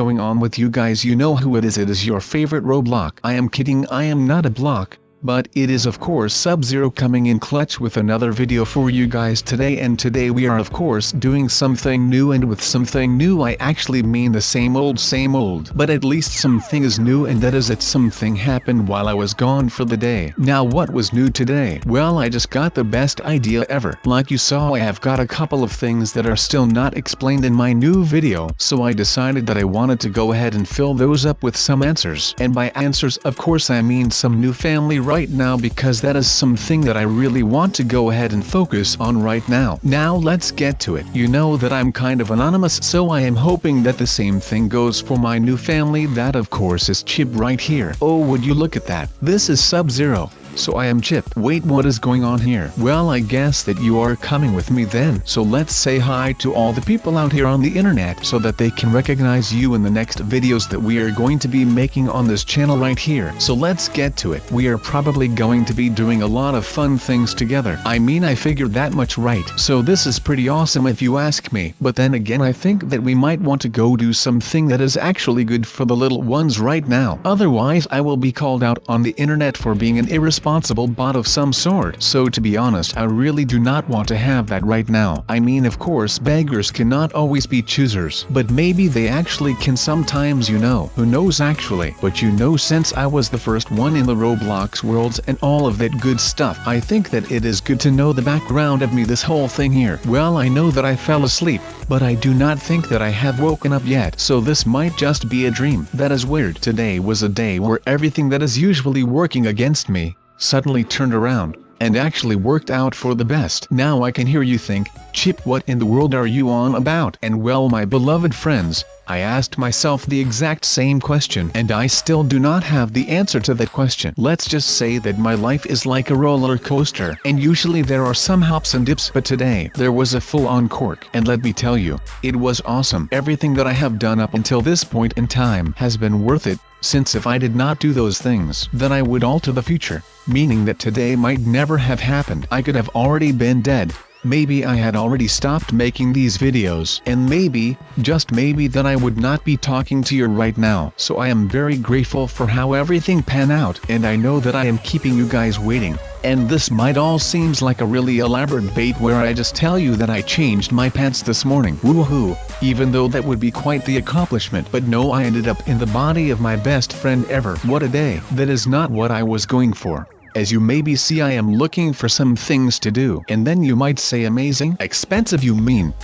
going on with you guys? You know who it is your favorite Roblox. I am kidding, I am not a block. But it is of course SubZero coming in clutch with another video for you guys today, and today we are of course doing something new, and with something new I actually mean the same old, but at least something is new, and that is that something happened while I was gone for the day. Now what was new today? Well, I just got the best idea ever. Like you saw, I have got a couple of things that are still not explained in my new video, so I decided that I wanted to go ahead and fill those up with some answers. And by answers of course I mean some new family right now, because that is something that I really want to go ahead and focus on right now. Now let's get to it. You know that I'm kind of anonymous, so I am hoping that the same thing goes for my new family. That of course is Chip right here. Oh, would you look at that? This is SubZero. So I am Chip. Wait, what is going on here? Well, I guess that you are coming with me then. So let's say hi to all the people out here on the internet so that they can recognize you in the next videos that we are going to be making on this channel right here. So let's get to it. We are probably going to be doing a lot of fun things together. I mean, I figured that much, right? So this is pretty awesome if you ask me. But then again, I think that we might want to go do something that is actually good for the little ones right now. Otherwise I will be called out on the internet for being an irresponsible bot of some sort. So to be honest, I really do not want to have that right now. I mean, of course beggars cannot always be choosers, but maybe they actually can sometimes, you know. Who knows actually? But you know, since I was the first one in the Roblox worlds and all of that good stuff, I think that it is good to know the background of me, this whole thing here. Well, I know that I fell asleep, but I do not think that I have woken up yet, so this might just be a dream. That is weird. Today was a day where everything that is usually working against me suddenly turned around, and actually worked out for the best. Now I can hear you think, Chip, what in the world are you on about? And well, my beloved friends, I asked myself the exact same question, and I still do not have the answer to that question. Let's just say that my life is like a roller coaster, and usually there are some hops and dips, but today there was a full-on cork, and let me tell you, it was awesome. Everything that I have done up until this point in time has been worth it, since if I did not do those things, then I would alter the future, meaning that today might never have happened. I could have already been dead. Maybe I had already stopped making these videos, and maybe, just maybe, that I would not be talking to you right now. So I am very grateful for how everything panned out, and I know that I am keeping you guys waiting. And this might all seems like a really elaborate bait where I just tell you that I changed my pants this morning. Woohoo! Even though that would be quite the accomplishment. But no, I ended up in the body of my best friend ever. What a day. That is not what I was going for. As you maybe see, I am looking for some things to do. And then you might say, amazing? Expensive, you mean?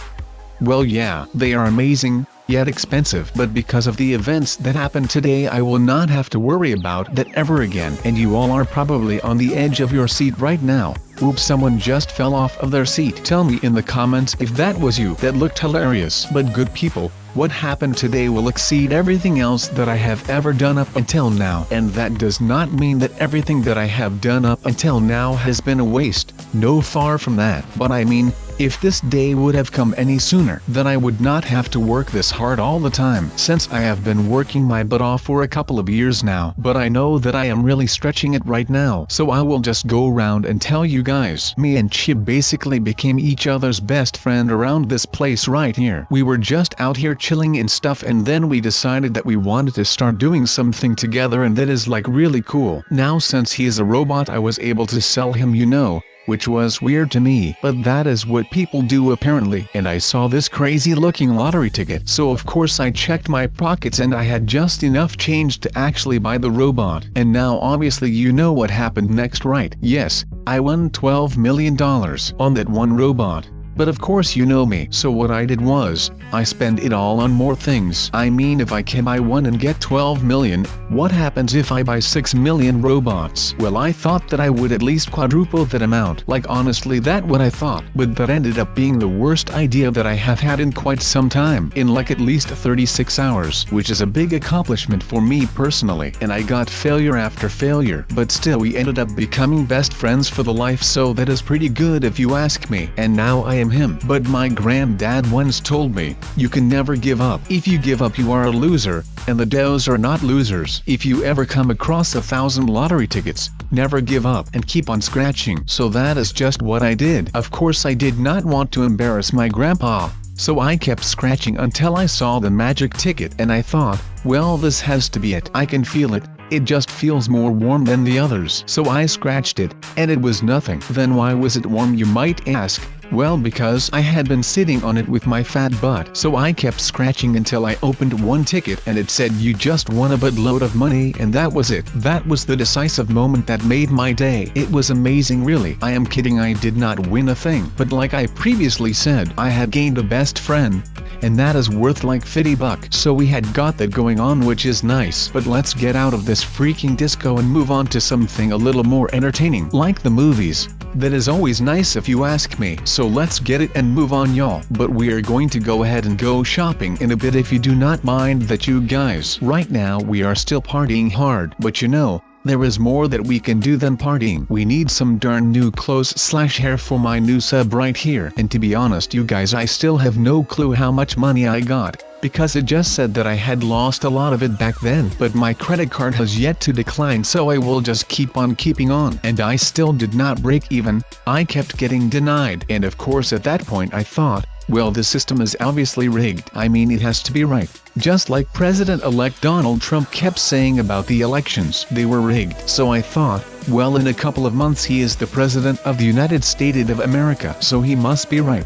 Well, yeah, they are amazing, yet expensive. But because of the events that happened today, I will not have to worry about that ever again. And you all are probably on the edge of your seat right now. Oops, someone just fell off of their seat. Tell me in the comments if that was you. That looked hilarious. But good people, what happened today will exceed everything else that I have ever done up until now. And that does not mean that everything that I have done up until now has been a waste. No, far from that. But I mean, if this day would have come any sooner, then I would not have to work this hard all the time, since I have been working my butt off for a couple of years now. But I know that I am really stretching it right now, so I will just go around and tell you guys. Me and Chip basically became each other's best friend around this place right here. We were just out here chilling and stuff, and then we decided that we wanted to start doing something together, and that is like really cool. Now since he is a robot, I was able to sell him, you know, which was weird to me, but that is what people do apparently. And I saw this crazy looking lottery ticket, so of course I checked my pockets and I had just enough change to actually buy the robot. And now obviously you know what happened next, right? Yes, I won $12 million on that one robot. But of course you know me, so what I did was, I spent it all on more things. I mean, if I can buy one and get 12 million, what happens if I buy 6 million robots? Well, I thought that I would at least quadruple that amount. Like honestly, that what I thought. But that ended up being the worst idea that I have had in quite some time. In like at least 36 hours, which is a big accomplishment for me personally. And I got failure after failure. But still we ended up becoming best friends for the life, so that is pretty good if you ask me. And now I am him. But my granddad once told me, you can never give up. If you give up, you are a loser, and the does are not losers. If you ever come across 1,000 lottery tickets, never give up and keep on scratching. So that is just what I did. Of course I did not want to embarrass my grandpa, So I kept scratching until I saw the magic ticket and I thought, well, this has to be it. I can feel it. It just feels more warm than the others. So I scratched it, and it was nothing. Then why was it warm, you might ask? Well, because I had been sitting on it with my fat butt. So I kept scratching until I opened one ticket and it said you just won a buttload of money, and that was it. That was the decisive moment that made my day. It was amazing, really. I am kidding, I did not win a thing. But like I previously said, I had gained a best friend, and that is worth like $50. So we had got that going on, which is nice. But let's get out of this freaking disco and move on to something a little more entertaining, like the movies. That is always nice if you ask me. So let's get it and move on, y'all. But we are going to go ahead and go shopping in a bit, if you do not mind that, you guys. Right now we are still partying hard, but you know, there is more that we can do than partying. We need some darn new clothes/hair for my new sub right here. And to be honest, you guys, I still have no clue how much money I got, because it just said that I had lost a lot of it back then. But my credit card has yet to decline, so I will just keep on keeping on. And I still did not break even. I kept getting denied. And of course at that point I thought, well, the system is obviously rigged. I mean, it has to be right. Just like President-elect Donald Trump kept saying about the elections, they were rigged. So I thought, well, in a couple of months he is the President of the United States of America, so he must be right.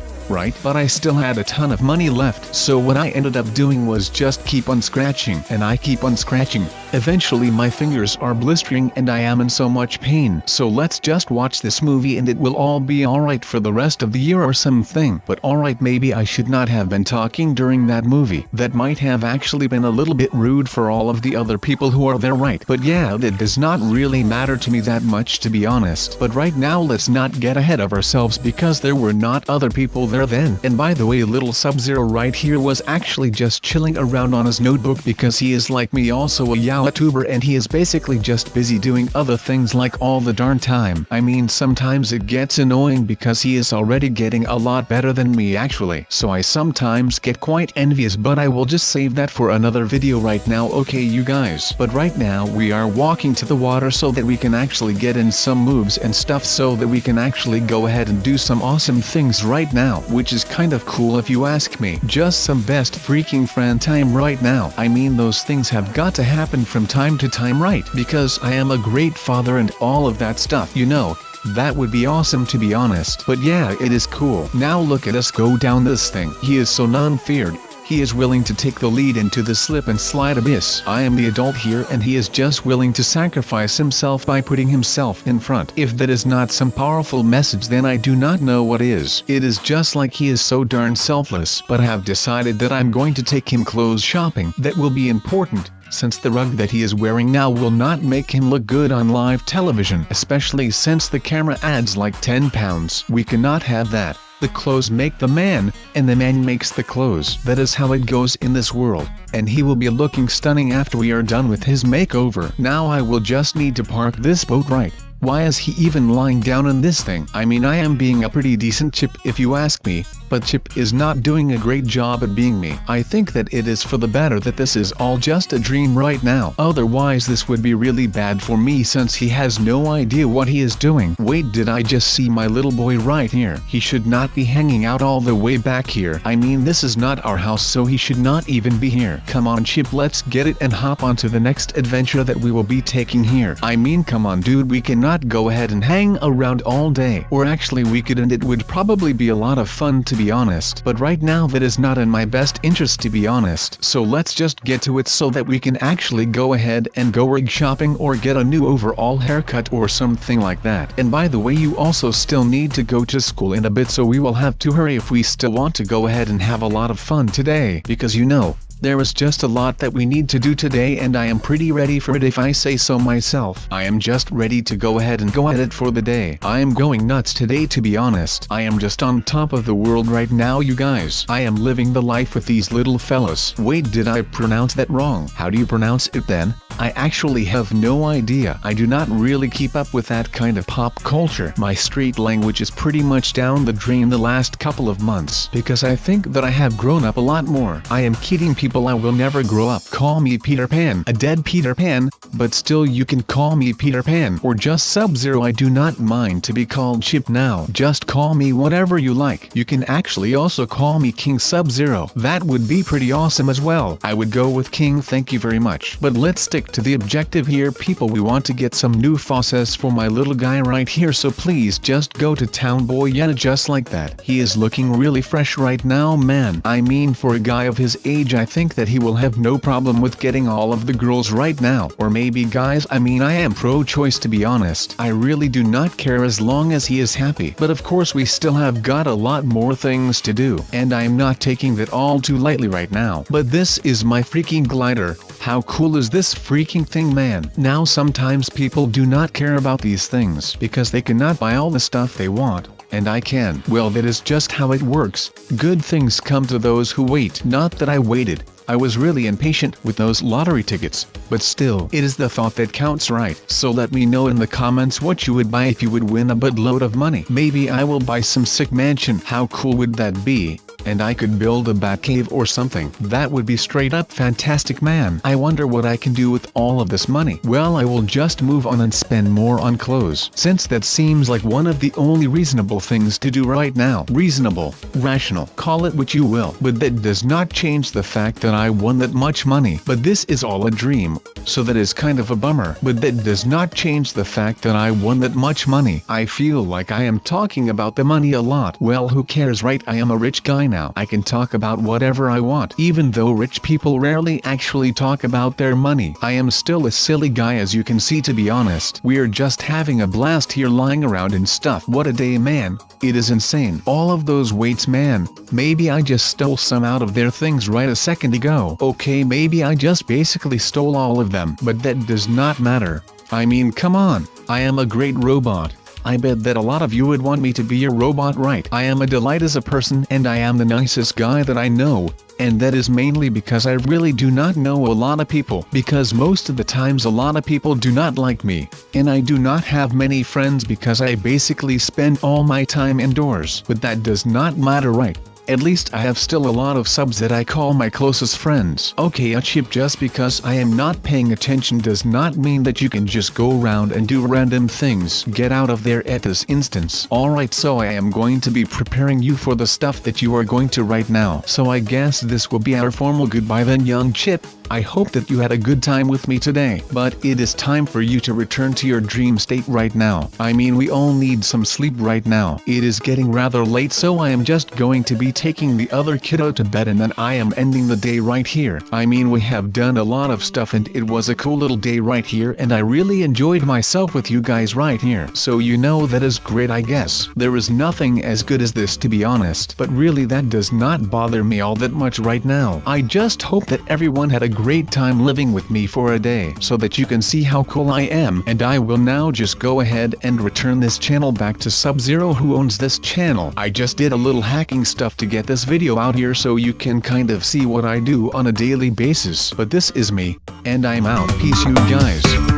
But I still had a ton of money left, so what I ended up doing was just keep on scratching, and I keep on scratching. Eventually my fingers are blistering and I am in so much pain. So let's just watch this movie and it will all be alright for the rest of the year or something. But alright, maybe I should not have been talking during that movie. That might have actually been a little bit rude for all of the other people who are there, right? But yeah, that does not really matter to me that much, to be honest. But right now let's not get ahead of ourselves, because there were not other people there then. And by the way, little Sub-Zero right here was actually just chilling around on his notebook, because he is like me, also a YouTuber, and he is basically just busy doing other things like all the darn time. I mean, sometimes it gets annoying because he is already getting a lot better than me actually. So I sometimes get quite envious, but I will just save that for another video right now, okay you guys? But right now we are walking to the water so that we can actually get in some moves and stuff, so that we can actually go ahead and do some awesome things right now, which is kind of cool if you ask me. Just some best freaking friend time right now. I mean, those things have got to happen from time to time, right? Because I am a great father and all of that stuff, you know. That would be awesome, to be honest. But yeah, it is cool. Now look at us go down this thing. He is so non-feared. He is willing to take the lead into the slip and slide abyss. I am the adult here and he is just willing to sacrifice himself by putting himself in front. If that is not some powerful message, then I do not know what is. It is just like he is so darn selfless. But I have decided that I'm going to take him clothes shopping. That will be important, since the rug that he is wearing now will not make him look good on live television, especially since the camera adds like 10 pounds. We cannot have that. The clothes make the man, and the man makes the clothes. That is how it goes in this world, and he will be looking stunning after we are done with his makeover. Now I will just need to park this boat right. Why is he even lying down in this thing? I mean, I am being a pretty decent Chip if you ask me, but Chip is not doing a great job at being me. I think that it is for the better that this is all just a dream right now. Otherwise this would be really bad for me, since he has no idea what he is doing. Wait, did I just see my little boy right here? He should not be hanging out all the way back here. I mean, this is not our house, so he should not even be here. Come on Chip, let's get it and hop on to the next adventure that we will be taking here. I mean, come on dude, we cannot go ahead and hang around all day. Or actually we could, and it would probably be a lot of fun, to be honest. But right now that is not in my best interest, to be honest. So let's just get to it so that we can actually go ahead and go rig shopping or get a new overall haircut or something like that. And by the way, you also still need to go to school in a bit, so we will have to hurry if we still want to go ahead and have a lot of fun today, because you know, there is just a lot that we need to do today, and I am pretty ready for it if I say so myself. I am just ready to go ahead and go at it for the day. I am going nuts today, to be honest. I am just on top of the world right now, you guys. I am living the life with these little fellas. Wait, did I pronounce that wrong? How do you pronounce it then? I actually have no idea. I do not really keep up with that kind of pop culture. My street language is pretty much down the drain the last couple of months, because I think that I have grown up a lot more. I am kidding people. people I will never grow up. Call me Peter Pan, a dead Peter Pan, but still you can call me Peter Pan or just Sub-Zero. I do not mind to be called Chip now. Just call me whatever you like. You can actually also call me King Sub-Zero. That would be pretty awesome as well. I would go with King, thank you very much. But let's stick to the objective here, people. We want to get some new faucets for my little guy right here, so please just go to town, boy. Yeah, just like that. He is looking really fresh right now, man. I mean, for a guy of his age, I think that he will have no problem with getting all of the girls right now. Or maybe guys, I mean, I am pro-choice, to be honest. I really do not care as long as he is happy. But of course we still have got a lot more things to do, and I am not taking that all too lightly right now. But this is my freaking glider. How cool is this freaking thing, man? Now sometimes people do not care about these things because they cannot buy all the stuff they want, and I can. Well, that is just how it works. Good things come to those who wait. Not that I waited. I was really impatient with those lottery tickets, but still, it is the thought that counts, right? So let me know in the comments what you would buy if you would win a buttload of money. Maybe I will buy some sick mansion. How cool would that be? And I could build a bat cave or something. That would be straight up fantastic, man. I wonder what I can do with all of this money. Well, I will just move on and spend more on clothes, since that seems like one of the only reasonable things to do right now. Reasonable, rational, call it what you will, but that does not change the fact that I won that much money. But this is all a dream, so that is kind of a bummer. But that does not change the fact that I won that much money. I feel like I am talking about the money a lot. Well, who cares, right? I am a rich guy now. I can talk about whatever I want. Even though rich people rarely actually talk about their money, I am still a silly guy, as you can see, to be honest. We are just having a blast here, lying around and stuff. What a day, man. It is insane. All of those weights, man. Maybe I just stole some out of their things right a second ago. Okay, maybe I just basically stole all of them, but that does not matter. I mean, come on. I am a great robot. I bet that a lot of you would want me to be your robot, right? I am a delight as a person, and I am the nicest guy that I know, and that is mainly because I really do not know a lot of people, because most of the times a lot of people do not like me, and I do not have many friends because I basically spend all my time indoors. But that does not matter, right? At least I have still a lot of subs that I call my closest friends. Okay, a Chip, just because I am not paying attention does not mean that you can just go around and do random things. Get out of there at this instance. Alright, so I am going to be preparing you for the stuff that you are going to write now. So I guess this will be our formal goodbye then, young Chip. I hope that you had a good time with me today, but it is time for you to return to your dream state right now. I mean, we all need some sleep right now. It is getting rather late, so I am just going to be taking the other kiddo to bed, and then I am ending the day right here. I mean, we have done a lot of stuff and it was a cool little day right here, and I really enjoyed myself with you guys right here. So you know, that is great, I guess. There is nothing as good as this, to be honest, but really that does not bother me all that much right now. I just hope that everyone had a great time living with me for a day, so that you can see how cool I am. And I will now just go ahead and return this channel back to Sub-Zero, who owns this channel. I just did a little hacking stuff to get this video out here so you can kind of see what I do on a daily basis. But this is me, and I'm out. Peace, you guys.